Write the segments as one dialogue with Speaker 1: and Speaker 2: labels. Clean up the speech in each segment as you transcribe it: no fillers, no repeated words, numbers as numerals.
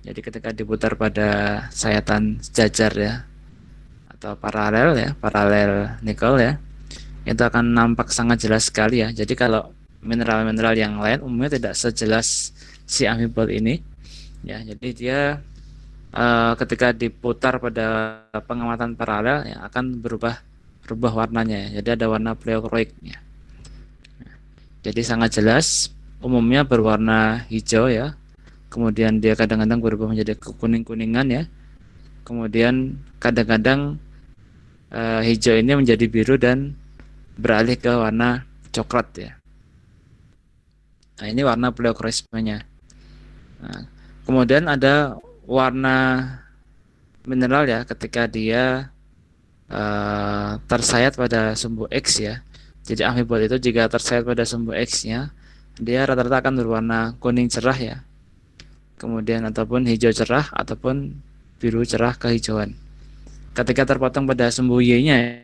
Speaker 1: Jadi ketika diputar pada sayatan sejajar ya atau paralel ya, paralel nikel ya, itu akan nampak sangat jelas sekali ya. Jadi kalau mineral-mineral yang lain umumnya tidak sejelas si amphibole ini ya. Jadi dia ketika diputar pada pengamatan paralel ya akan berubah warnanya ya. Jadi ada warna pleukroik ya. Jadi sangat jelas, umumnya berwarna hijau ya. Kemudian dia kadang-kadang berubah menjadi kuning-kuningan ya. Kemudian kadang-kadang hijau ini menjadi biru dan beralih ke warna coklat ya. Nah, ini warna pleukroismenya. Nah, kemudian ada warna mineral ya ketika dia tersayat pada sumbu X ya. Jadi amphibole itu jika tersayat pada sumbu X-nya, dia rata-rata akan berwarna kuning cerah ya. Kemudian ataupun hijau cerah ataupun biru cerah kehijauan. Ketika terpotong pada sumbu Y-nya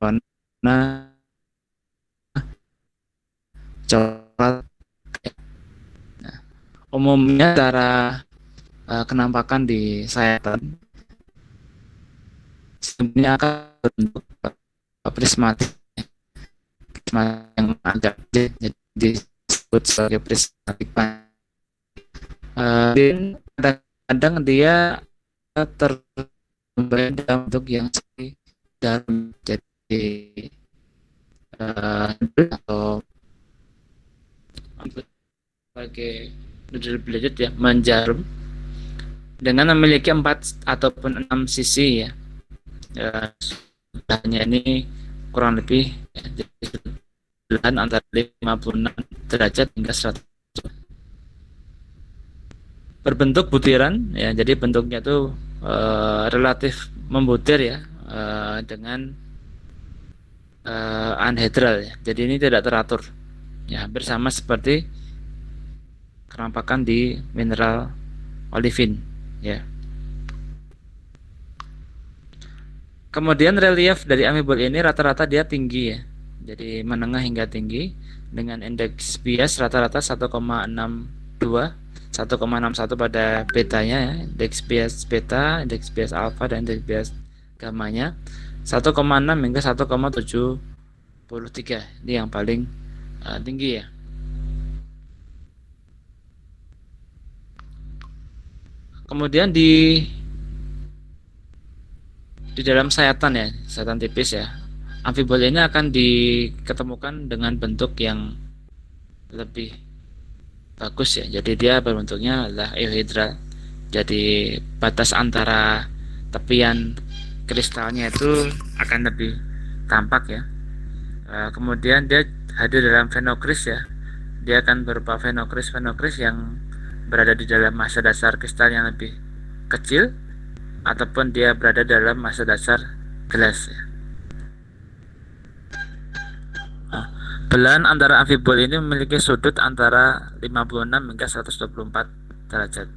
Speaker 1: warna coklat. Umumnya cara kenampakan di sayatan sebenarnya akan berbentuk prismatik yang agak jadi disebut sebagai prismatik. Kadang-kadang dia tergambar dalam bentuk yang jarum, jadi atau sebagai noodle bladed ya, menjarum dengan memiliki 4 ataupun 6 sisi ya. Sudahnya ini kurang lebih ya, antara 56 derajat hingga 100, berbentuk butiran ya. Jadi bentuknya itu relatif membutir ya, dengan anhedral ya. Jadi ini tidak teratur ya, hampir sama seperti kenampakan di mineral olivin ya. Kemudian relief dari amphibole ini rata-rata dia tinggi ya. Jadi menengah hingga tinggi dengan indeks bias rata-rata 1,62, 1,61 pada betanya ya. Indeks bias beta, indeks bias alfa dan indeks bias gamanya 1,6 hingga 1,73. Ini yang paling tinggi ya. Kemudian di dalam sayatan ya, sayatan tipis ya, amphibole ini akan diketemukan dengan bentuk yang lebih bagus ya. Jadi dia berbentuknya adalah euhedral. Jadi batas antara tepian kristalnya itu akan lebih tampak ya. Kemudian dia hadir dalam phenocryst ya. Dia akan berupa phenocryst yang berada di dalam massa dasar kristal yang lebih kecil ataupun dia berada dalam massa dasar gelas ya. Nah, belahan antara amphibole ini memiliki sudut antara 56 hingga 124 derajat.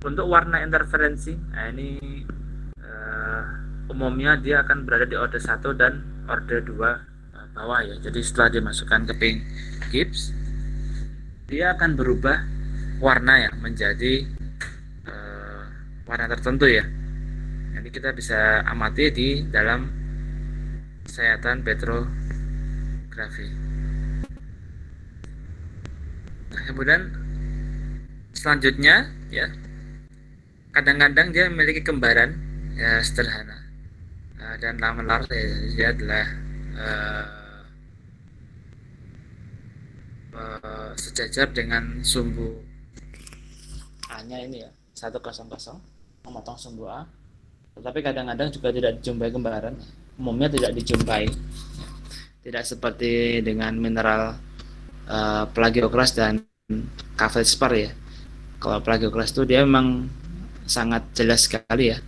Speaker 1: Untuk warna interferensi, nah ini umumnya dia akan berada di orde 1 dan orde 2 bawah ya. Jadi setelah dimasukkan ke pink gips, dia akan berubah warna ya menjadi warna tertentu ya. Jadi kita bisa amati di dalam sayatan petrografi. Nah, kemudian selanjutnya ya, kadang-kadang dia memiliki kembaran ya sederhana dan lamelar ya. Dia adalah sejajar dengan sumbu A-nya ini ya, 100 memotong sumbu A. Tetapi kadang-kadang juga tidak dijumpai kembaran. Umumnya tidak dijumpai. Tidak seperti dengan mineral plagioklas dan feldspar ya. Kalau plagioklas itu dia memang sangat jelas sekali ya.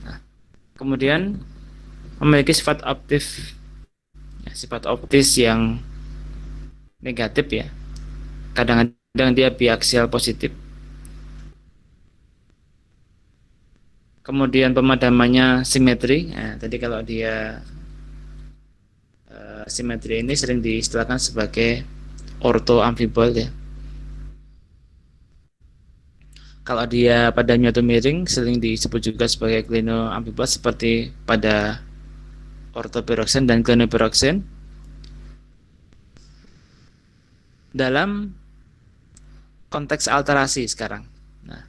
Speaker 1: Nah, kemudian memiliki sifat optis yang negatif ya. Kadang-kadang dia biaksial positif. Kemudian pemadamannya simetri. Nah, tadi kalau dia simetri ini sering diistilahkan sebagai orthoamphibol ya. Kalau dia pada mioto miring sering disebut juga sebagai klinoamphibol seperti pada ortopiroksen dan klinopiroksen. Dalam konteks alterasi sekarang. Nah,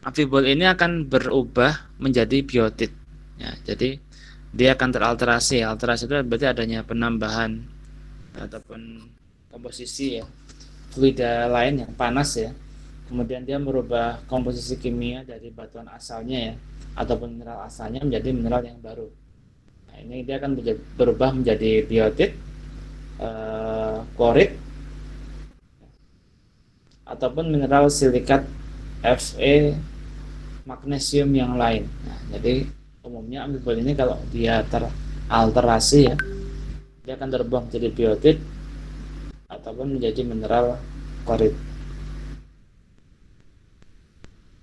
Speaker 1: amfibol ini akan berubah menjadi biotit. Ya, jadi dia akan teralterasi. Alterasi itu berarti adanya penambahan ataupun komposisi ya fluida lain yang panas ya. Kemudian dia merubah komposisi kimia dari batuan asalnya ya ataupun mineral asalnya menjadi mineral yang baru. Nah, ini dia akan berubah menjadi biotit, klorit ataupun mineral silikat Fe magnesium yang lain. Nah, jadi umumnya amfibol ini kalau dia teralterasi ya, dia akan berubah menjadi biotit ataupun menjadi mineral klorit.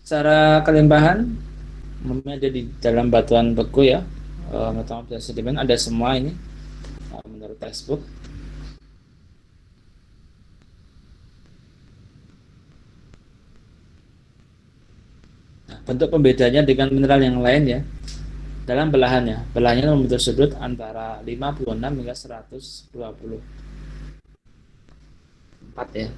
Speaker 1: Secara kelimpahan umumnya ada di dalam batuan beku ya, metamorfisasi sedimen ada semua ini menurut textbook. Nah, bentuk pembedanya dengan mineral yang lain ya. Dalam belahannya membentuk sudut antara 56 hingga 124 ya.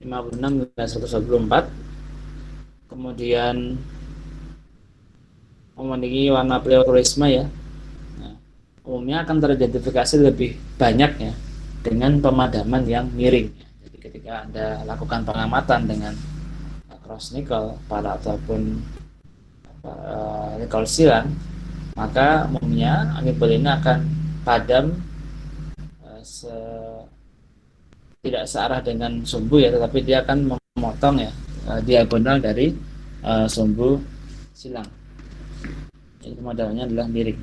Speaker 1: hingga 124. Kemudian memiliki warna pleochroisma ya. Nah, umumnya akan teridentifikasi lebih banyak ya dengan pemadaman yang miring. Jadi ketika Anda lakukan pengamatan dengan cross nickel pada ataupun nickel silang, maka umumnya amfibol ini akan padam tidak searah dengan sumbu ya, tetapi dia akan memotong ya diagonal dari sumbu silang. Jadi pemadamannya adalah miring.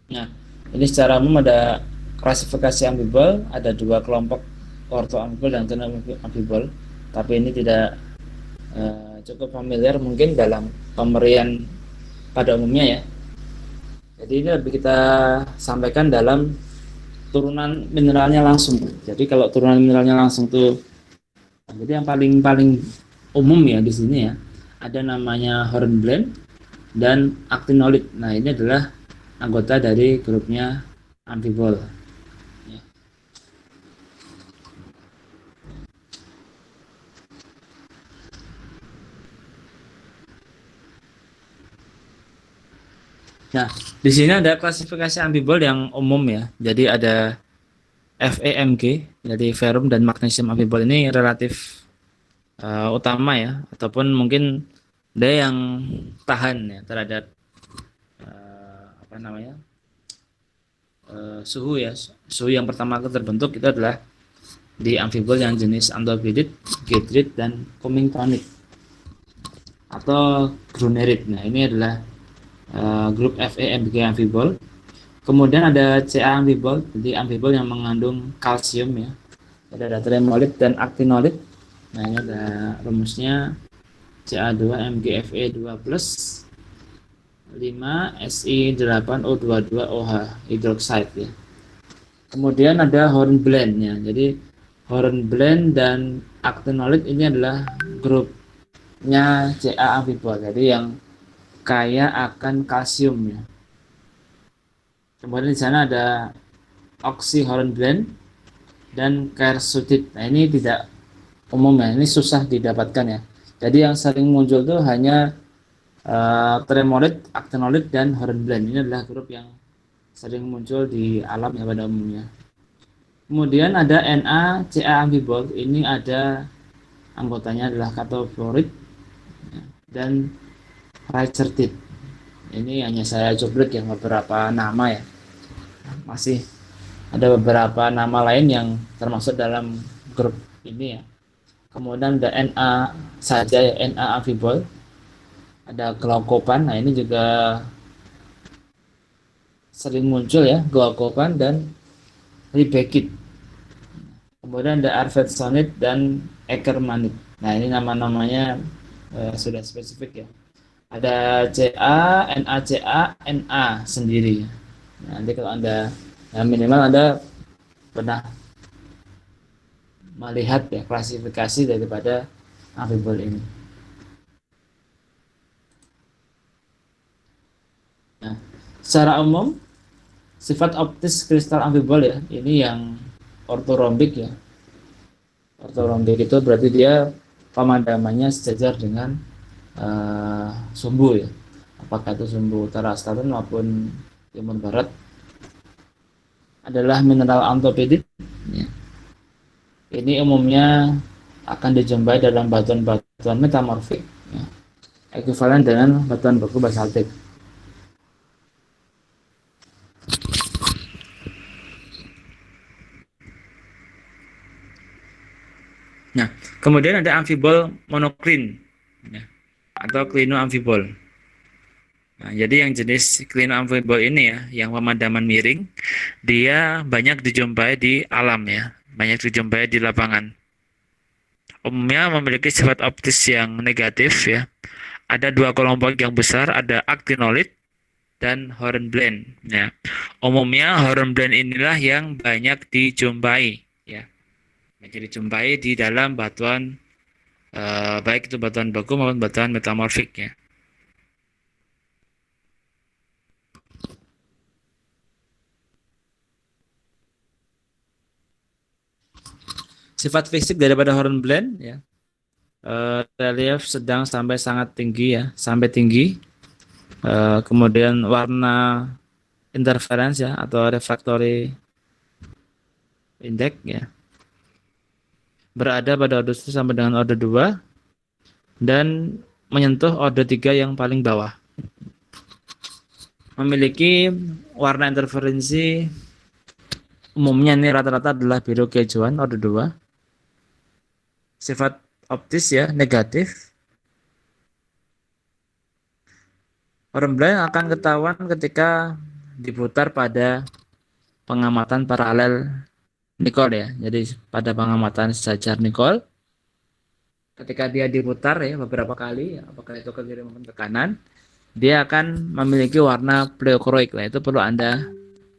Speaker 1: Nah, ini secara umum ada klasifikasi amfibol, ada dua kelompok, orthoamfibol dan klinoamfibol, tapi ini tidak cukup familiar mungkin dalam pemberian pada umumnya ya. Jadi ini lebih kita sampaikan dalam turunan mineralnya langsung. Jadi kalau turunan mineralnya langsung tuh, jadi yang paling umum ya di sini ya, ada namanya hornblende dan actinolit. Nah, ini adalah anggota dari grupnya amfibol. Nah, di sini ada klasifikasi amfibol yang umum ya. Jadi ada FeMg, jadi ferrum dan magnesium amfibol ini relatif utama ya, ataupun mungkin dia yang tahan ya terhadap suhu ya. Suhu yang pertama terbentuk itu adalah di amfibol yang jenis andobidit, gidrit dan cummingtonite atau grunerit. Nah, ini adalah grup FeMg amfibol. Kemudian ada Ca amfibol, jadi amfibol yang mengandung kalsium ya. Ada tremolit dan actinolit. Nah, ini ada rumusnya Ca2MgFe2 plus 5Si8O22OH hidroksida ya. Kemudian ada hornblende ya. Jadi hornblende dan actinolit ini adalah grupnya Ca amfibol. Jadi yang kaya akan kalsium ya. Kemudian di sana ada oxyhornblende dan quercetit. Nah, ini tidak umum ya, ini susah didapatkan ya. Jadi yang sering muncul itu hanya tremolit, actinolit dan hornblende. Ini adalah grup yang sering muncul di alam ya pada umumnya. Kemudian ada NaCa amfibol. Ini ada anggotanya adalah cathofluorid dan ricertit. Ini hanya saya cupluk yang beberapa nama ya. Masih ada beberapa nama lain yang termasuk dalam grup ini ya. Kemudian ada Na saja ya, Na amfibol. ada glaukopan. Nah, ini juga sering muncul ya, glaukopan dan ribekit. Kemudian ada arfvedsonit dan ekkermanit. Nah, ini nama-namanya sudah spesifik ya. Ada CA, NaCa, Na sendiri. Nah, nanti kalau Anda minimal Anda pernah melihat ya klasifikasi daripada amfibol ini. Nah, secara umum sifat optis kristal amfibol ya, ini yang ortorombik ya. Ortorombik itu berarti dia pemadamannya sejajar dengan sumbu ya. Apakah itu sumbu utara selatan maupun timur barat, adalah mineral antopedit ya. Ini umumnya akan dijumpai dalam batuan-batuan metamorfik ya, ekuivalen dengan batuan beku basaltik. Nah, kemudian ada amfibol monoklin ya, atau klinoamfibol. Nah, jadi yang jenis klinoamfibol ini ya, yang pemadaman miring, dia banyak dijumpai di alam ya, banyak dijumpai di lapangan. Umumnya memiliki sifat optis yang negatif ya. Ada dua kelompok yang besar, ada actinolit dan hornblende ya. Umumnya hornblende inilah yang banyak dijumpai ya. Banyak dijumpai di dalam batuan baik itu batuan beku maupun batuan metamorfik ya. Sifat fisik daripada hornblende ya, relief sedang sampai sangat tinggi ya, sampai tinggi. Kemudian warna interference ya atau refractory index ya, berada pada order 1 sampai dengan order 2 dan menyentuh order 3 yang paling bawah. Memiliki warna interferensi umumnya ini rata-rata adalah biru kejuan order 2. Sifat optis ya negatif. Hornblende akan ketahuan ketika diputar pada pengamatan paralel Nicol ya. Jadi pada pengamatan sejajar Nicol, ketika dia diputar ya beberapa kali, apakah itu ke kiri maupun ke kanan, dia akan memiliki warna pleochroic. Nah, itu perlu Anda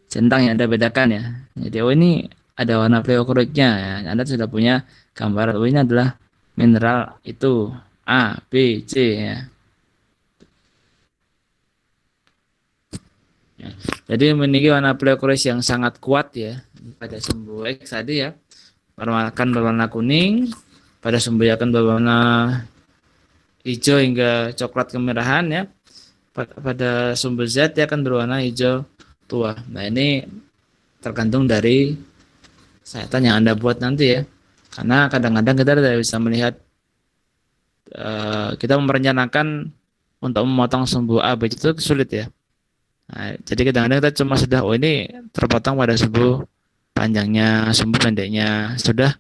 Speaker 1: centang yang Anda bedakan ya. Jadi oh ini ada warna pleochroicnya ya. Anda sudah punya gambaran oh ini adalah mineral itu A, B, C ya. Ya. Jadi memiliki warna pleochroic yang sangat kuat ya pada sumbu X tadi ya. Akan berwarna kuning, pada sumbu Y akan berwarna hijau hingga coklat kemerahan ya. Pada sumbu Z dia akan berwarna hijau tua. Nah, ini tergantung dari sayatan yang Anda buat nanti ya. Karena kadang-kadang kita tidak bisa melihat, kita merencanakan untuk memotong sumbu A, B itu sulit ya. Nah, jadi kadang-kadang kita cuma sudah, oh ini terpotong pada sumbu panjangnya, sumbu pendeknya, sudah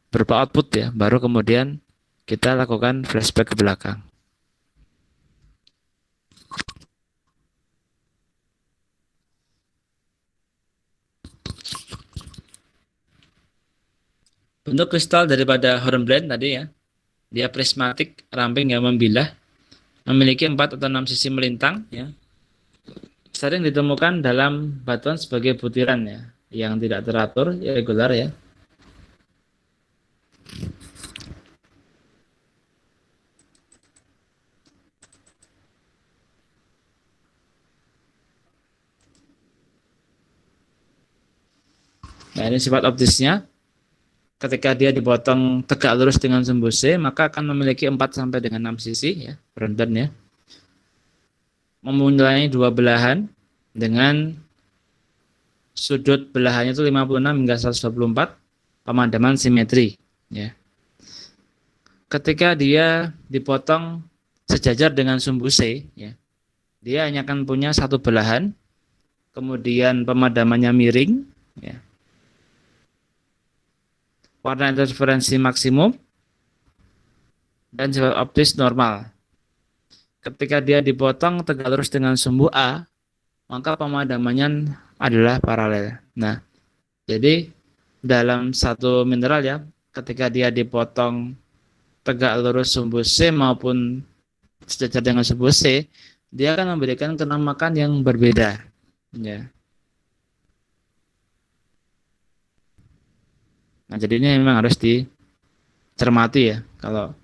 Speaker 1: berupa output ya, baru kemudian kita lakukan flashback ke belakang. Bentuk kristal daripada hornblende tadi ya, dia prismatik, ramping yang membilah, memiliki 4 atau 6 sisi melintang ya. Sering ditemukan dalam batuan sebagai butiran ya, yang tidak teratur, irregular ya. Nah, ini sifat optisnya. Ketika dia dipotong tegak lurus dengan sumbu C, maka akan memiliki 4 sampai dengan 6 sisi ya, hornblende ya. Mempunyai 2 belahan dengan sudut belahannya itu 56 hingga 124, pemadaman simetri ya. Ketika dia dipotong sejajar dengan sumbu C ya, dia hanya akan punya 1 belahan, kemudian pemadamannya miring ya. Warna interferensi maksimum dan sifat optis normal. ketika dia dipotong tegak lurus dengan sumbu A, maka pemadamannya adalah paralel. Nah, jadi dalam satu mineral ya, ketika dia dipotong tegak lurus sumbu C maupun sejajar dengan sumbu C, dia akan memberikan kenampakan yang berbeda. Ya. Nah, jadi ini memang harus dicermati ya, kalau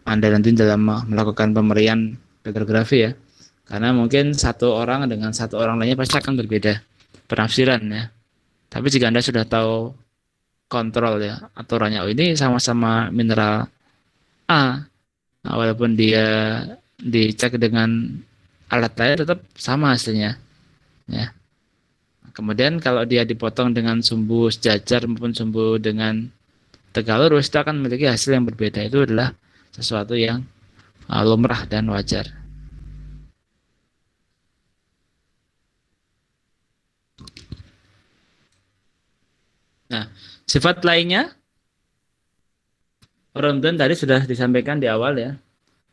Speaker 1: Anda nanti dalam melakukan pemberian petrografi ya, karena mungkin satu orang dengan satu orang lainnya pasti akan berbeda penafsiran ya. Tapi jika Anda sudah tahu kontrol ya aturannya, oh ini sama-sama mineral A, nah, walaupun dia dicek dengan alat lain tetap sama hasilnya ya. Kemudian kalau dia dipotong dengan sumbu sejajar maupun sumbu dengan tegak lurus, itu akan memiliki hasil yang berbeda. Itu adalah sesuatu yang lumrah dan wajar. Nah, sifat lainnya Rondon tadi sudah disampaikan di awal ya.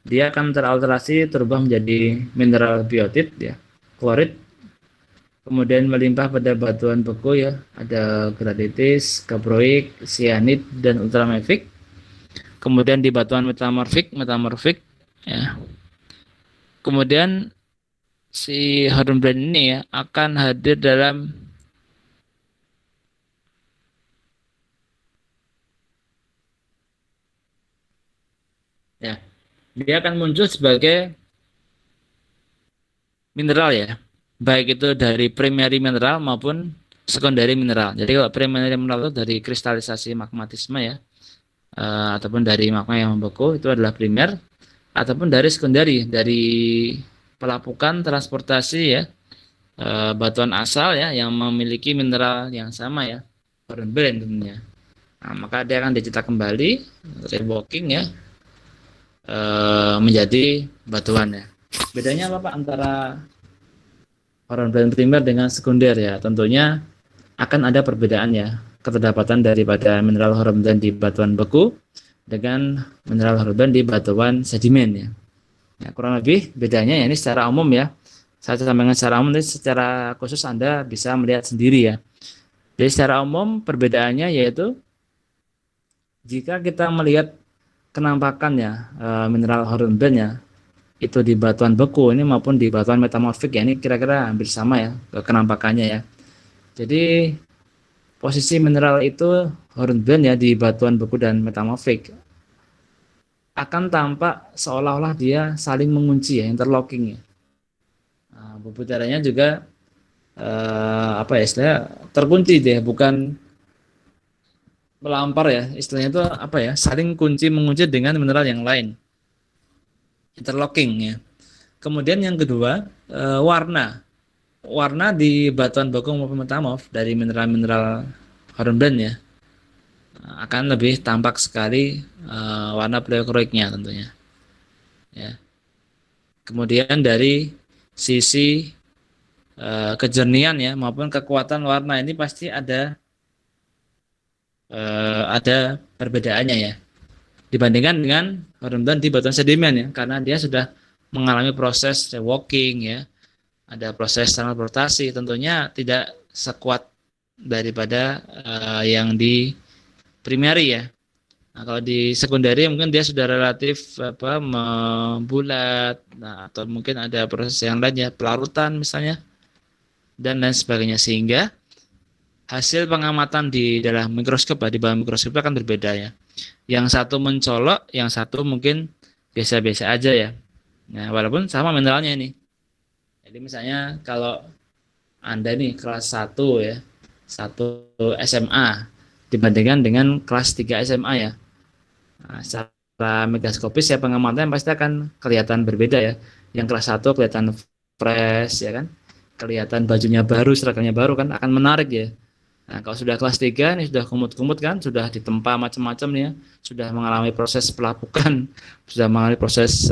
Speaker 1: Dia akan teralterasi terubah menjadi mineral biotit ya, klorid. Kemudian melimpah pada batuan beku ya, ada granitis, gabbroic, cyanid dan ultramafic. Kemudian di batuan metamorfik ya. Kemudian si hornblende ini ya akan hadir dalam ya, dia akan muncul sebagai mineral ya, baik itu dari primary mineral maupun secondary mineral. Jadi kalau primary mineral itu dari kristalisasi magmatisme ya, ataupun dari magma yang membeku, itu adalah primer, ataupun dari secondary, dari pelapukan transportasi ya, batuan asal ya yang memiliki mineral yang sama ya, hornblende tentunya. Nah, maka dia akan dicetak kembali, reworking ya, menjadi batuan ya. Bedanya apa Pak antara hornblende primer dengan sekunder ya? Tentunya akan ada perbedaan ya, keterdapatan daripada mineral hornblende di batuan beku dengan mineral hornblende di batuan sedimen ya. Ya, kurang lebih bedanya ya ini secara umum ya. Saya sampaikan secara umum, secara khusus Anda bisa melihat sendiri ya. Jadi secara umum perbedaannya yaitu jika kita melihat kenampakannya mineral hornblende ya, itu di batuan beku ini maupun di batuan metamorfik ya, ini kira-kira hampir sama ya kenampakannya ya. Jadi posisi mineral itu hornblende ya di batuan beku dan metamorfik akan tampak seolah-olah dia saling mengunci ya, interlocking ya. Nah, bubut darahnya juga apa ya istilahnya terkunci deh, bukan melampar ya, istilahnya itu apa ya, saling kunci mengunci dengan mineral yang lain, interlocking ya. Kemudian yang kedua warna di batuan beku maupun metamorf dari mineral-mineral hornblende ya akan lebih tampak sekali warna pleukroiknya tentunya ya. Kemudian dari sisi kejernihan ya maupun kekuatan warna ini pasti ada perbedaannya ya dibandingkan dengan hornblende di batuan sedimen ya, karena dia sudah mengalami proses rewalking ya, ada proses transportasi, tentunya tidak sekuat daripada yang di primary ya. Nah, kalau di secondary mungkin dia sudah relatif membulat, nah, atau mungkin ada proses yang lain ya, pelarutan misalnya dan lain sebagainya, sehingga hasil pengamatan di dalam mikroskop di bawah mikroskop akan berbeda ya. Yang satu mencolok, yang satu mungkin biasa-biasa aja ya. Nah, walaupun sama mineralnya ini. Jadi misalnya kalau Anda nih kelas 1 ya, 1 SMA dibandingkan dengan kelas 3 SMA ya. Nah, secara mikroskopis ya pengamatan pasti akan kelihatan berbeda ya. Yang kelas 1 kelihatan fresh ya kan. Kelihatan bajunya baru, seragamnya baru kan, akan menarik ya. Nah, kalau sudah kelas 3 ini sudah kumut-kumut kan, sudah ditempa macam-macam nih ya, sudah mengalami proses pelapukan, sudah mengalami proses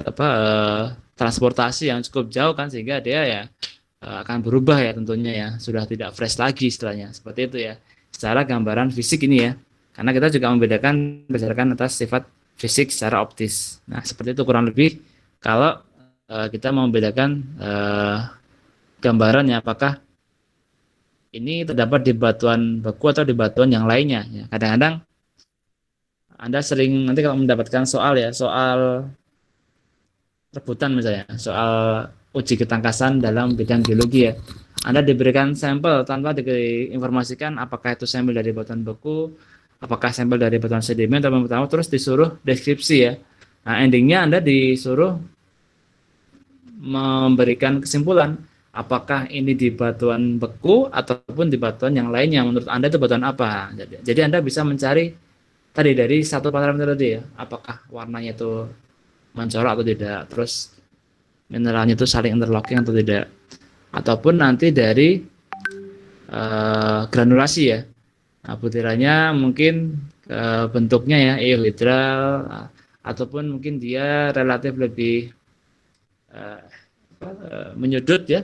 Speaker 1: transportasi yang cukup jauh kan, sehingga dia ya akan berubah ya tentunya ya, sudah tidak fresh lagi istilahnya, seperti itu ya. Secara gambaran fisik ini ya, karena kita juga membedakan berdasarkan atas sifat fisik secara optis. Nah, seperti itu kurang lebih Kalau kita mau membedakan gambaran ya, apakah ini terdapat di batuan beku atau di batuan yang lainnya. Ya, kadang-kadang Anda sering nanti kalau mendapatkan soal ya, soal rebutan misalnya, soal uji ketangkasan dalam bidang geologi ya. Anda diberikan sampel tanpa diinformasikan apakah itu sampel dari batuan beku, apakah sampel dari batuan sedimen atau pertama, terus disuruh deskripsi ya. Nah, endingnya Anda disuruh memberikan kesimpulan apakah ini di batuan beku ataupun di batuan yang lainnya. Menurut Anda itu batuan apa? Jadi Anda bisa mencari tadi dari satu parameter tadi ya, apakah warnanya itu mencolok atau tidak, terus mineralnya itu saling interlocking atau tidak, ataupun nanti dari granulasi ya. Nah, butirannya mungkin bentuknya ya euhidral, ataupun mungkin dia relatif lebih uh, menyudut ya,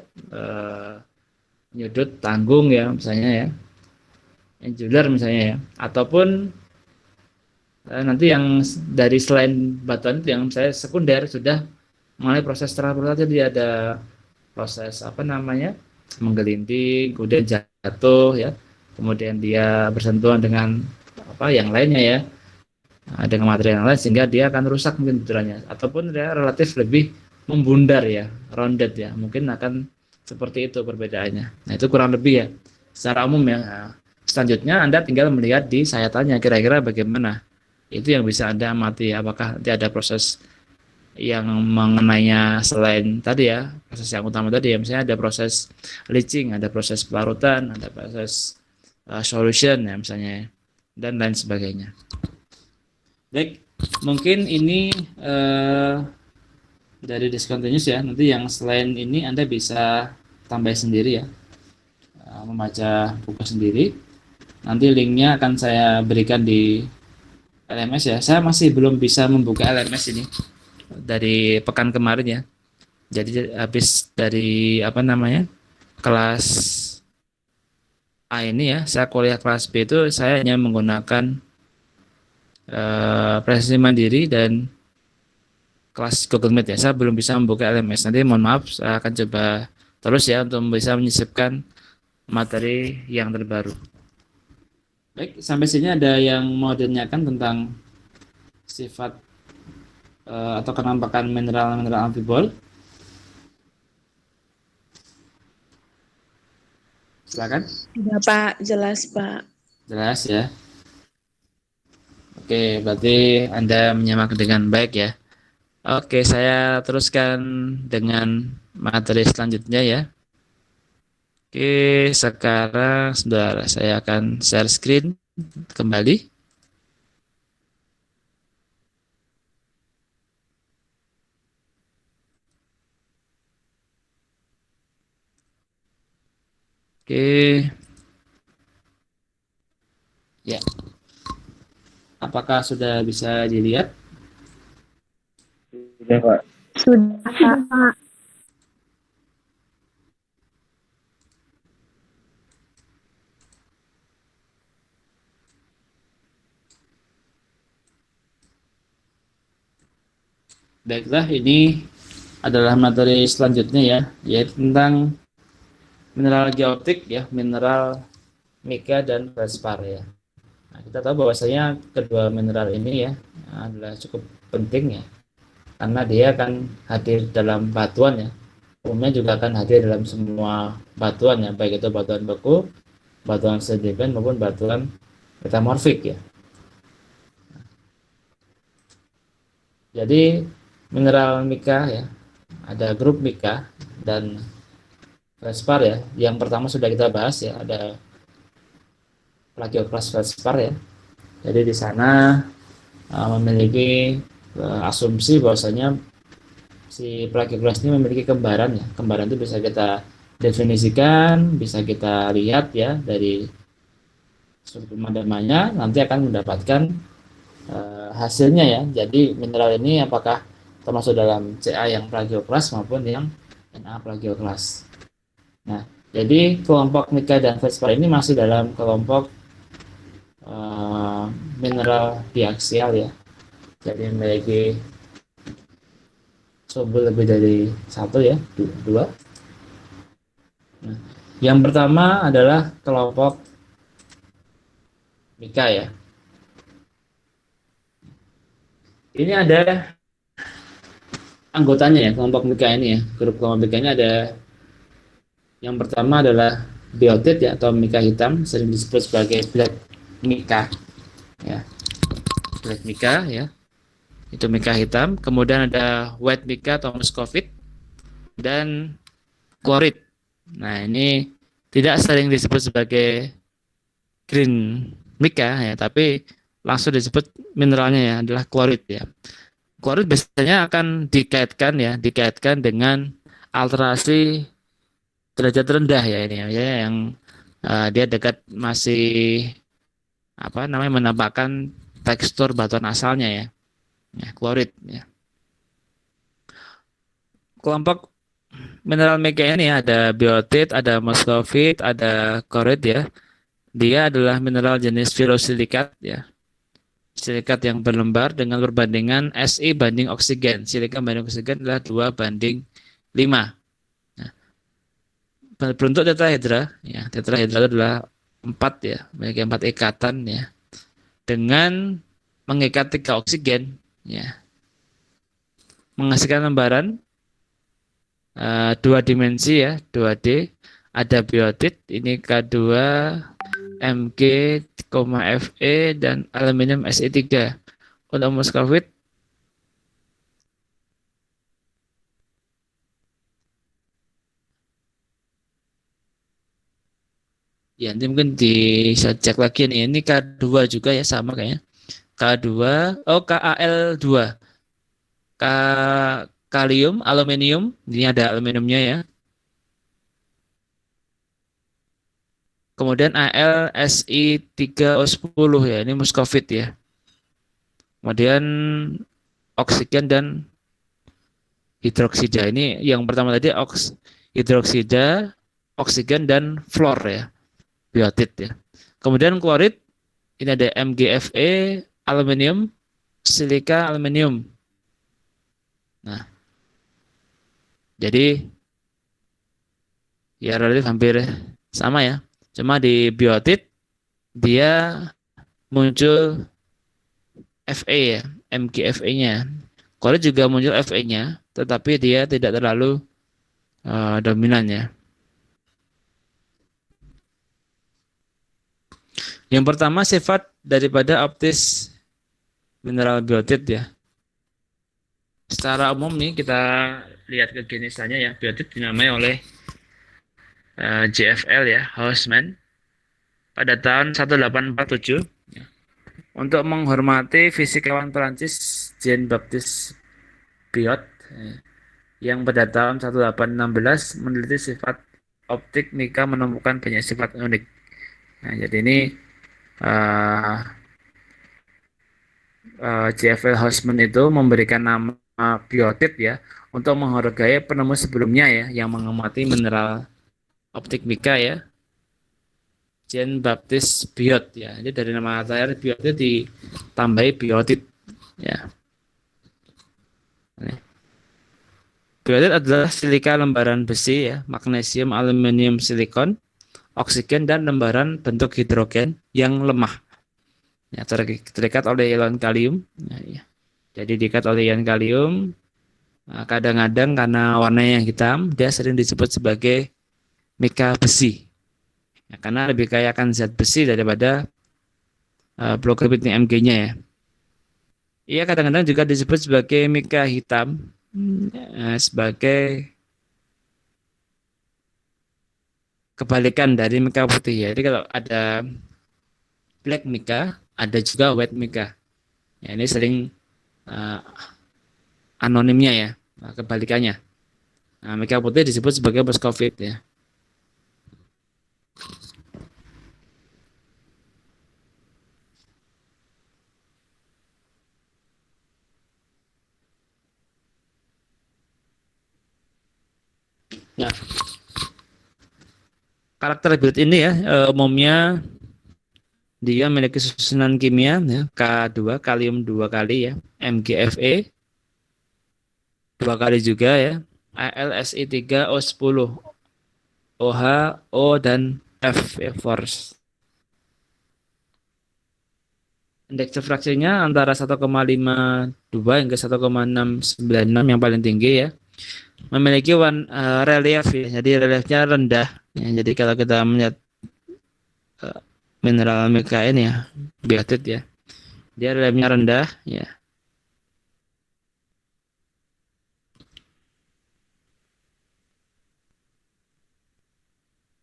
Speaker 1: menyudut tanggung ya misalnya ya, angular misalnya ya, ataupun nanti yang dari selain batuan itu yang saya sekunder sudah mulai proses transportasi, jadi ada proses apa namanya menggelinting, kemudian jatuh ya, kemudian dia bersentuhan dengan apa yang lainnya ya, dengan material yang lain sehingga dia akan rusak mungkin butirannya, ataupun dia relatif lebih membundar ya, rounded ya, mungkin akan seperti itu perbedaannya. Nah itu kurang lebih ya secara umum ya. Nah, selanjutnya Anda tinggal melihat di sayatannya kira-kira bagaimana, itu yang bisa Anda amati apakah nanti ada proses yang mengenainya selain tadi ya, proses yang utama tadi ya, misalnya ada proses leaching, ada proses pelarutan, ada proses solution ya misalnya, dan lain sebagainya. Baik, mungkin ini dari discontinuous ya, nanti yang selain ini Anda bisa tambah sendiri ya, membaca buku sendiri, nanti linknya akan saya berikan di LMS ya. Saya masih belum bisa membuka LMS ini dari pekan kemarin ya. Jadi habis dari apa namanya kelas A ini ya, saya kuliah kelas B itu saya hanya menggunakan presentasi mandiri dan kelas Google Meet ya. Saya belum bisa membuka LMS. Nanti mohon maaf, saya akan coba terus ya untuk bisa menyisipkan materi yang terbaru. Baik, sampai sini ada yang mau ditanyakan tentang sifat atau penampakan mineral-mineral amfibol? Silakan.
Speaker 2: Sudah Pak, jelas Pak.
Speaker 1: Jelas ya. Oke, berarti Anda menyimak dengan baik ya. Oke, saya teruskan dengan materi selanjutnya ya. Oke, sekarang saudara saya akan share screen kembali. Oke. Ya. Apakah sudah bisa dilihat?
Speaker 3: Sudah, Pak.
Speaker 2: Sudah Pak.
Speaker 1: Baiklah, ini adalah materi selanjutnya ya, yaitu tentang mineral geotik ya, mineral mica dan feldspar ya. Nah, kita tahu bahwasanya kedua mineral ini ya adalah cukup penting ya, karena dia akan hadir dalam batuan ya. Umumnya juga akan hadir dalam semua batuan ya, baik itu batuan beku, batuan sedimen maupun batuan metamorfik ya. Jadi mineral mica ya, ada grup mica dan feldspar ya. Yang pertama sudah kita bahas ya, ada plagioclase feldspar ya. Jadi di sana memiliki asumsi bahwasanya si plagioclase ini memiliki kembaran ya. Kembaran itu bisa kita definisikan, bisa kita lihat ya dari sudut pemadamannya, nanti akan mendapatkan hasilnya ya. Jadi mineral ini apakah termasuk dalam Ca yang plagioclase maupun yang Na plagioclase. Nah, jadi kelompok mica dan feldspar ini masih dalam kelompok mineral biaksial ya. Jadi memiliki subul lebih dari satu ya, dua. Nah, yang pertama adalah kelompok Mika ya. Ini ada anggotanya ya, kelompok Mika ini ya. Grup kelompok Mika ini ada yang pertama adalah biotit ya, atau Mika hitam, sering disebut sebagai black Mika ya. Black Mika ya. Itu Mika hitam. Kemudian ada white Mika atau muscovite dan chlorid. Nah, ini tidak sering disebut sebagai green Mika ya, tapi langsung disebut mineralnya ya adalah chlorid ya. Chlorid biasanya akan dikaitkan dengan alterasi derajat rendah ya ini ya, yang dia dekat masih menampakkan tekstur batuan asalnya ya. Ya, chlorid ya. Kelompok mineral Mika ini ada biotit, ada muscovite, ada chlorid ya. Dia adalah mineral jenis ferrosilikat ya. Silikat yang berlembar dengan perbandingan Si banding oksigen. Silika banding oksigen adalah 2:5. Nah, berbentuk tetrahedra ya. Tetrahedra itu adalah 4 ya, memiliki 4 ikatan ya. Dengan mengikat 3 oksigen ya. Menghasilkan lembaran 2 dimensi ya, 2D. Ada biotit, ini K2 Mg, Fe dan aluminium Se3. Untuk muscovite ya, nanti mungkin bisa cek lagi nih. Ini K2 juga ya, sama kayaknya. K2, Kal2. K kalium, aluminium. Ini ada aluminiumnya ya. Kemudian Al Si3O10 ya, ini muscovite ya. Kemudian oksigen dan hidroksida. Ini yang pertama tadi hidroksida, oksigen dan fluor ya, biotit ya. Kemudian klorid, ini ada MgFe, aluminium, silika, aluminium. Nah, jadi ya relatif hampir sama ya. Cuma di biotit dia muncul Fe ya, MgFe-nya. Klorid juga muncul Fe-nya, tetapi dia tidak terlalu dominan ya. Yang pertama, sifat daripada optis mineral biotit ya. Secara umum nih kita lihat kegenisannya ya. Biotit dinamai oleh JFL ya, Haussmann, pada tahun 1847 ya, untuk menghormati fisikawan Prancis Jean-Baptiste Biot yang pada tahun 1816 meneliti sifat optik Mika, menemukan banyak sifat unik. Nah, jadi ini JFL Haussmann itu memberikan nama biotit ya untuk menghargai penemu sebelumnya ya yang mengamati mineral optik Mika ya, Jean Baptiste Biot ya. Jadi dari nama layar Biot itu ditambahi biotit ya. Biotit adalah silika lembaran besi ya, magnesium, aluminium, silikon, oksigen dan lembaran bentuk hidrogen yang lemah. Ya, terikat oleh ion kalium. Ya. Jadi diikat oleh ion kalium. Nah, kadang-kadang karena warnanya yang hitam, dia sering disebut sebagai Mika besi. Ya, karena lebih kaya akan zat besi daripada blok Mg-nya ya. Ia kadang-kadang juga disebut sebagai Mika hitam, sebagai kebalikan dari Mika putih ya. Jadi kalau ada black Mika, ada juga white Mika. Ya, ini sering anonimnya ya, kebalikannya. Nah, Mika putih disebut sebagai muscovite ya. Nah, karakter biotit ini ya umumnya dia memiliki susunan kimia ya, K2 kalium 2 kali ya, MgFe. dua kali juga ya. AlSi3O10, OH, O dan F ya, force. Indeks difraksinya antara 1,52 hingga 1,696 yang paling tinggi ya. Memiliki relief ya. Jadi reliefnya rendah. Ya, jadi kalau kita melihat uh, mineral MKN ya, biotit ya. Dia reliefnya rendah ya.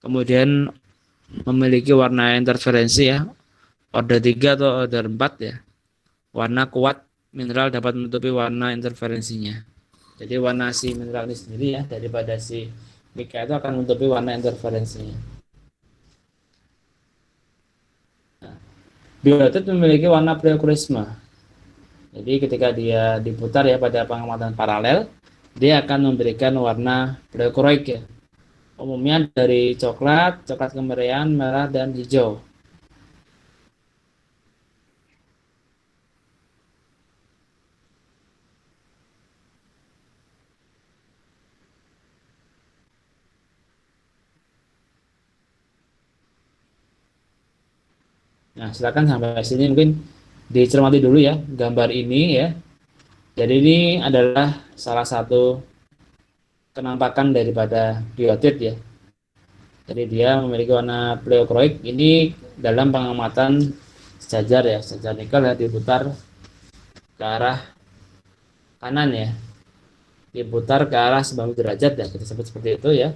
Speaker 1: Kemudian memiliki warna interferensi ya. Order 3 atau order 4 ya. Warna kuat mineral dapat menutupi warna interferensinya. Jadi warna si mineral ini sendiri ya daripada si mika itu akan menutupi warna interferensinya. Nah, biotit memiliki warna pleochroisma. Jadi ketika dia diputar ya pada pengamatan paralel, dia akan memberikan warna pleochroic ya. Umumnya dari coklat, coklat kemerahan, merah dan hijau. Nah, silakan sampai sini mungkin dicermati dulu ya gambar ini ya. Jadi ini adalah salah satu penampakan daripada biotit ya. Jadi dia memiliki warna pleochroic. Ini dalam pengamatan sejajar ya, sejajar nikel ya diputar ke arah kanan ya, diputar ke arah 90 derajat ya, kita sebut seperti itu ya.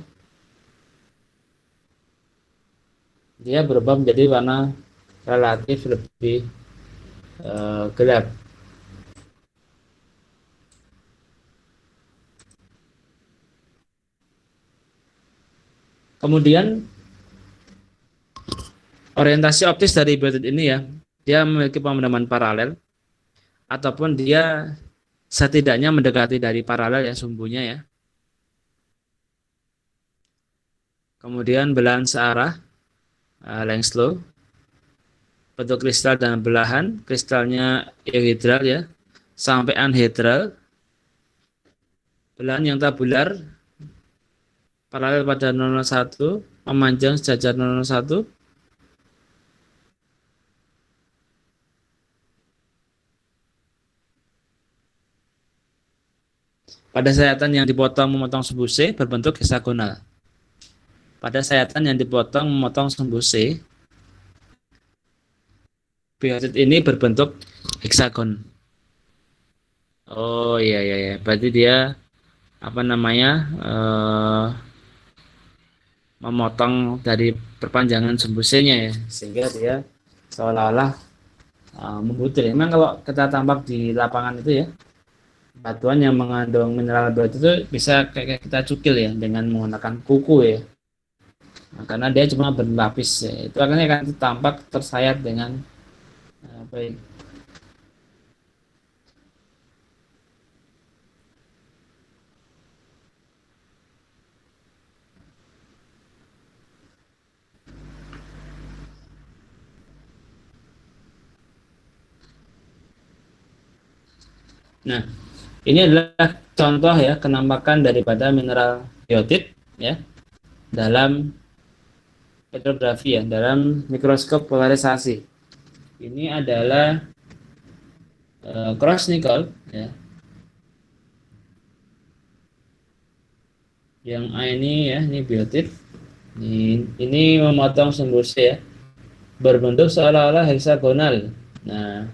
Speaker 1: Dia berubah menjadi warna relatif lebih gelap. Kemudian orientasi optis dari biotit ini ya, dia memiliki pemadaman paralel ataupun dia setidaknya mendekati dari paralel ya sumbunya ya. Kemudian belahan searah, length slow, bentuk kristal dan belahan, kristalnya euhedral ya, sampai anhedral, belahan yang tabular, paralel pada 001, memanjang sejajar 001, pada sayatan yang dipotong memotong sumbu C berbentuk heksagonal. Pada sayatan yang dipotong memotong sumbu C, biotit ini berbentuk heksagon. Oh iya iya iya, berarti dia apa namanya memotong dari perpanjangan sumbu C-nya ya, sehingga dia seolah-olah membutir. Memang kalau kita tampak di lapangan itu ya, batuan yang mengandung mineral biotit itu bisa kayak kita cukil ya dengan menggunakan kuku ya. Nah, karena dia cuma berlapis ya. Itu akhirnya akan tampak tersayat dengan baik. Nah, ini adalah contoh ya kenampakan daripada mineral biotit ya dalam petrografi ya, dalam mikroskop polarisasi. Ini adalah cross nickel ya. Yang A ini ya, ini biotit. Ini memotong sumbu C ya, berbentuk seolah-olah heksagonal. Nah,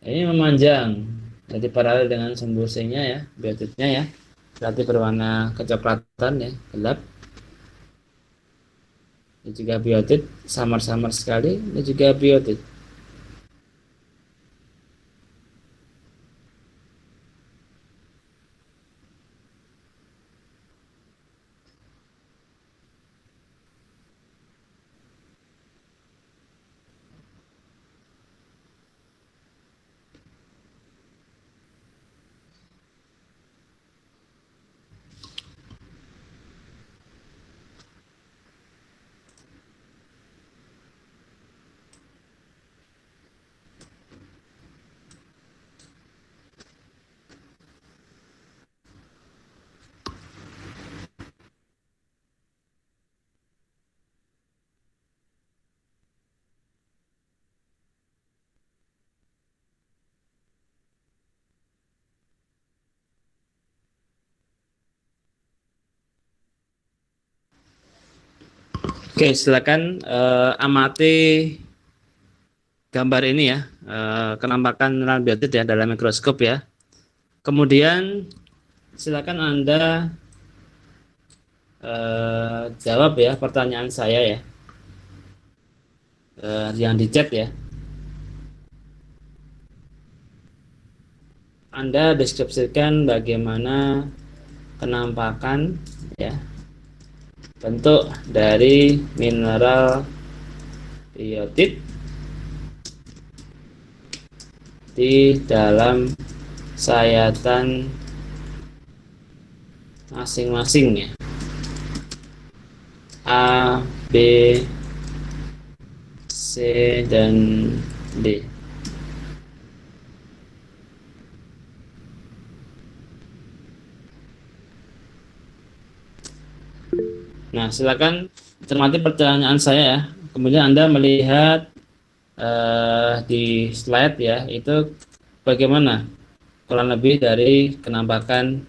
Speaker 1: ini memanjang, jadi paralel dengan sumbu C-nya ya, biotitnya ya. Berarti berwarna kecoklatan ya, gelap. Ini juga biotit, samar-samar sekali. Ini juga biotit. Oke, silakan amati gambar ini ya, kenampakan mineral biotit ya dalam mikroskop ya. Kemudian silakan Anda jawab ya pertanyaan saya ya, yang di chat ya. Anda deskripsikan bagaimana penampakan ya bentuk dari mineral biotit di dalam sayatan masing-masing ya, A, B, C, dan D. Nah, silakan cermati pertanyaan saya ya. Kemudian Anda melihat di slide ya, itu bagaimana kurang lebih dari kenampakan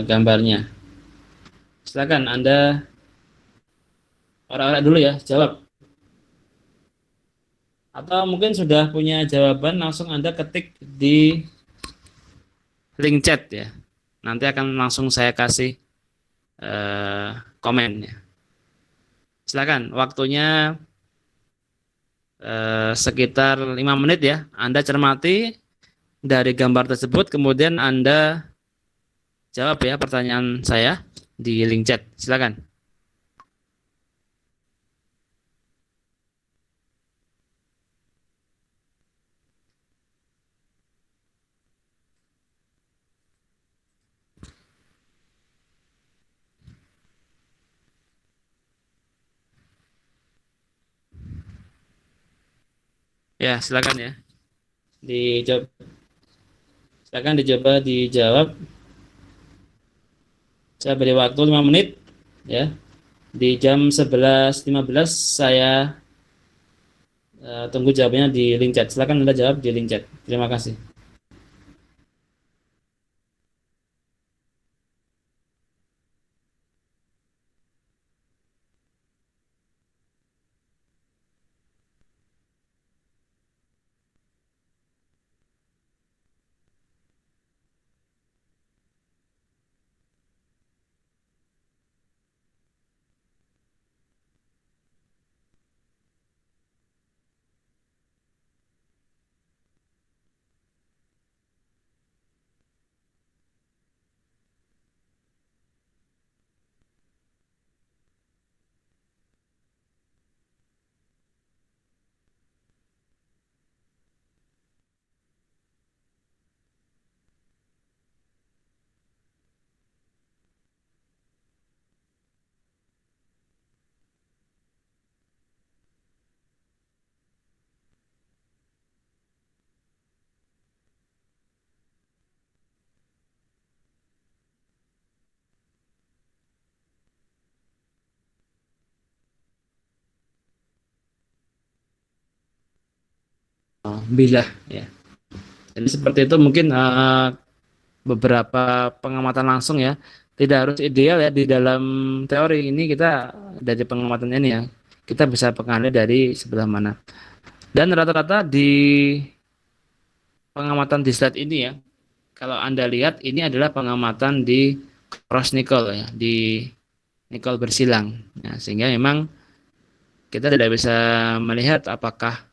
Speaker 1: gambarnya. Silakan Anda orak-orak dulu ya, jawab. Atau mungkin sudah punya jawaban, langsung Anda ketik di link chat ya. Nanti akan langsung saya kasih komen ya. Silakan, waktunya sekitar 5 menit ya. Anda cermati dari gambar tersebut, kemudian Anda jawab ya pertanyaan saya di link chat. Silakan. Ya, silakan ya. Dijawab. Silakan dicoba dijawab. Saya beri waktu 5 menit ya. Di jam 11.15 saya tunggu jawabannya di link chat. Silakan Anda jawab di link chat. Terima kasih. Bila ya. Jadi seperti itu mungkin beberapa pengamatan langsung ya. Tidak harus ideal ya di dalam teori ini, kita dari pengamatan ini ya. Kita bisa pengalih dari sebelah mana. Dan rata-rata di pengamatan di slide ini ya, kalau Anda lihat ini adalah pengamatan di cross nickel ya, di nikel bersilang. Nah, sehingga memang kita tidak bisa melihat apakah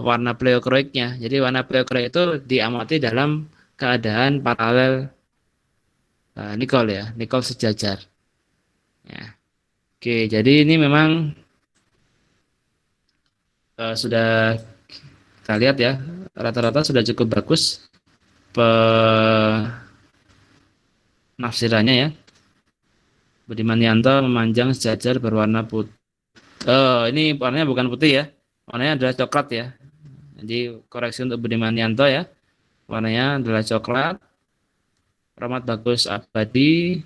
Speaker 1: warna pleochroicnya. Jadi warna pleochroic itu diamati dalam keadaan paralel nikel ya, nikel sejajar. Ya. Oke, jadi ini memang sudah kita lihat ya, rata-rata sudah cukup bagus penafsirannya ya. Budiman Yanto memanjang sejajar berwarna putih. Oh, ini warnanya bukan putih ya, warnanya adalah coklat ya. Jadi koreksi untuk Budiman Yanto ya, warnanya adalah coklat. Rahmat Bagus Abadi,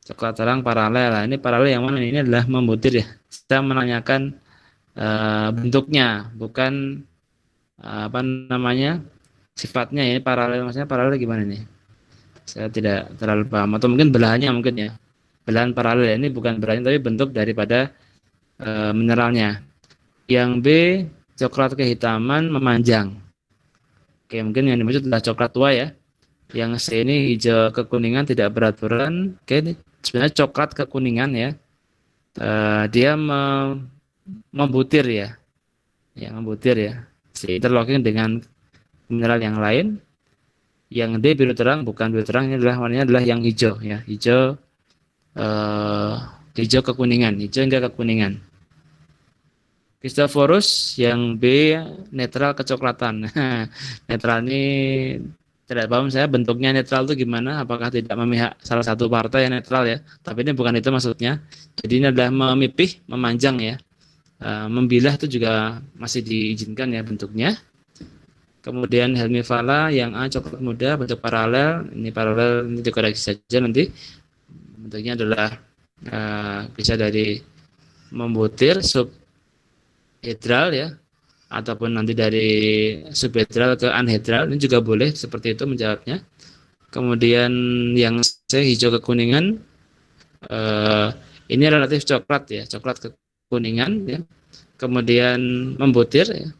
Speaker 1: coklat terang paralel. Nah, ini paralel yang mana? Ini adalah membutir ya. Saya menanyakan bentuknya, bukan apa namanya sifatnya. Ini paralel, maksudnya paralel gimana nih? Saya tidak terlalu paham, atau mungkin belahannya mungkin ya. belahan paralel. Ini bukan belahan tapi bentuk daripada mineralnya. Yang B, coklat kehitaman memanjang. Oke, mungkin yang dimaksud adalah coklat tua ya. Yang C ini hijau kekuningan tidak beraturan. Oke, ini sebenarnya coklat kekuningan ya. Dia membutir ya. Yang membutir ya. C interlocking dengan mineral yang lain. Yang D biru terang, bukan biru terang, ini adalah warnanya adalah yang hijau ya. Hijau kekuningan, hijau hingga kekuningan. Christophorus yang B netral kecoklatan. Netral ini tidak paham saya bentuknya netral itu gimana, apakah tidak memihak salah satu partai yang netral ya, tapi ini bukan itu maksudnya. Jadi ini adalah memipih, memanjang ya. Membilah itu juga masih diizinkan ya bentuknya. Kemudian Helmiphala yang A coklat muda bentuk paralel, ini paralel ini dikoreksi saja nanti. Bentuknya adalah bisa dari membutir subhedral ya, ataupun nanti dari subhedral ke anhedral, ini juga boleh seperti itu menjawabnya. Kemudian yang C hijau kekuningan, ini relatif coklat ya, coklat kekuningan ya. Kemudian membutir ya.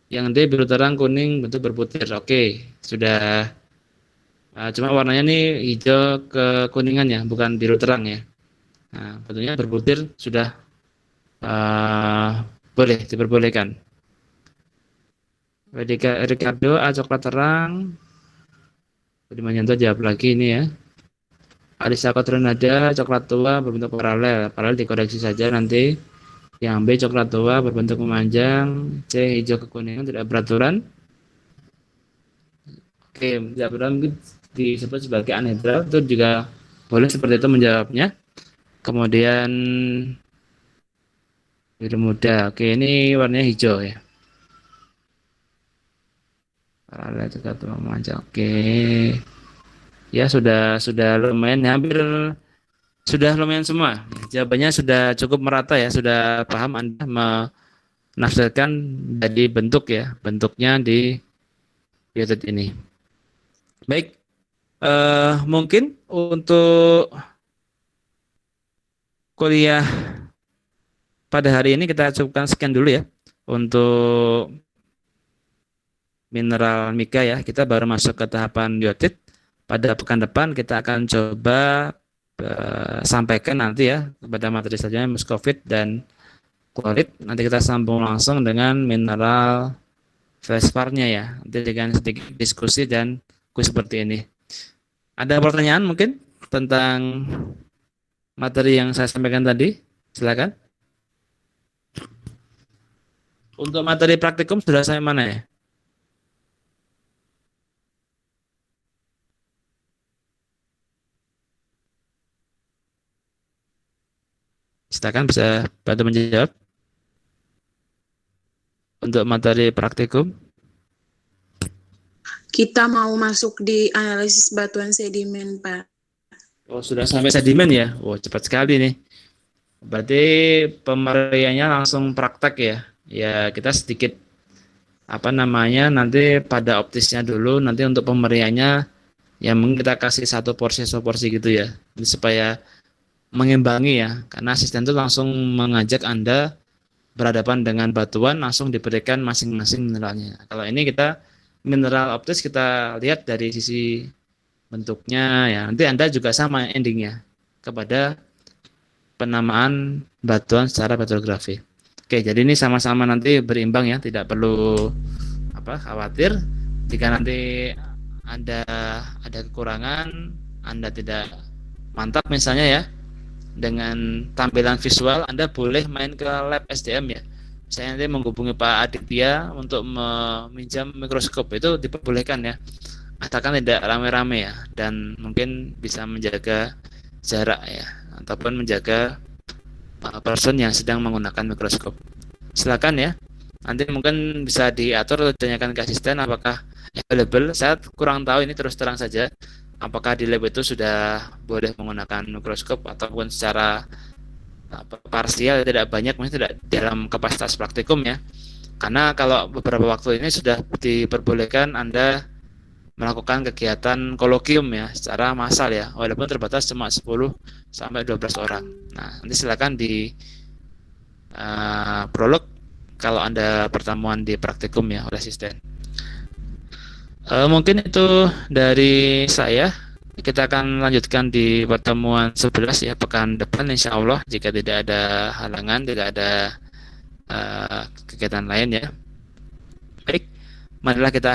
Speaker 1: Yang D biru terang kuning bentuk berbutir. Oke, sudah. Cuma warnanya nih hijau kekuningan ya, bukan biru terang ya. Nah, bentuknya berbutir sudah boleh diperbolehkan. Ricardo A coklat terang. Budiman Yanto jawab lagi ini ya. Alisa Kotronada coklat tua berbentuk paralel. Paralel dikoreksi saja nanti. Yang B coklat tua berbentuk memanjang. C hijau kekuningan tidak beraturan. Oke, tidak beraturan disebut sebagai anhedral, itu juga boleh seperti itu menjawabnya. Kemudian biru muda. Oke, ini warnanya hijau ya. Paralel juga tuh memanjang. Oke. Ya sudah lumayan hampir sudah lumayan semua. Jawabannya sudah cukup merata ya, sudah paham Anda menafsirkan dari bentuk ya, bentuknya di YouTube ini. Baik, mungkin untuk kuliah pada hari ini kita cukupkan sekian dulu ya untuk mineral mika ya. Kita baru masuk ke tahapan biotit. Pada pekan depan kita akan coba sampaikan nanti ya kepada materi selanjutnya muskovit dan klorit. Nanti kita sambung langsung dengan mineral felsparnya ya. Nanti dengan sedikit diskusi dan kuis seperti ini. Ada pertanyaan mungkin tentang materi yang saya sampaikan tadi? Silakan. Untuk materi praktikum sudah sampai mana ya? Silakan bisa bantu menjawab. Untuk materi praktikum.
Speaker 2: Kita mau masuk di analisis batuan sedimen, Pak.
Speaker 1: Oh, sudah sampai sedimen ya? Oh, cepat sekali nih. Berarti pemeriannya langsung praktek ya? Ya, kita sedikit nanti pada optisnya dulu, nanti untuk pemeriannya ya mungkin kita kasih satu porsi gitu ya. Jadi supaya mengimbangi ya, karena asisten itu langsung mengajak Anda berhadapan dengan batuan, langsung diberikan masing-masing mineralnya. Kalau ini kita mineral optis kita lihat dari sisi bentuknya ya, nanti Anda juga sama endingnya kepada penamaan batuan secara petrografi. Oke, jadi ini sama-sama nanti berimbang ya, tidak perlu khawatir jika nanti Anda ada kekurangan, Anda tidak mantap misalnya ya dengan tampilan visual, Anda boleh main ke lab SDM ya. Saya nanti menghubungi Pak Aditya untuk meminjam mikroskop, itu diperbolehkan ya. Asalkan tidak rame-rame ya, dan mungkin bisa menjaga jarak ya, ataupun menjaga person yang sedang menggunakan mikroskop. Silakan ya. Nanti mungkin bisa diatur, tanyakan ke asisten apakah available. Saya kurang tahu ini, terus terang saja. Apakah di lab itu sudah boleh menggunakan mikroskop ataupun secara parsial, tidak banyak, mungkin tidak dalam kapasitas praktikum ya. Karena kalau beberapa waktu ini sudah diperbolehkan Anda melakukan kegiatan kolokium ya secara massal ya, walaupun terbatas cuma 10 sampai 12 orang. Nah, nanti silakan di prolog kalau Anda pertemuan di praktikum ya oleh asisten. Mungkin itu dari saya. Kita akan lanjutkan di pertemuan 11 ya pekan depan insya Allah jika tidak ada halangan, tidak ada kegiatan lain ya. Baik, marilah kita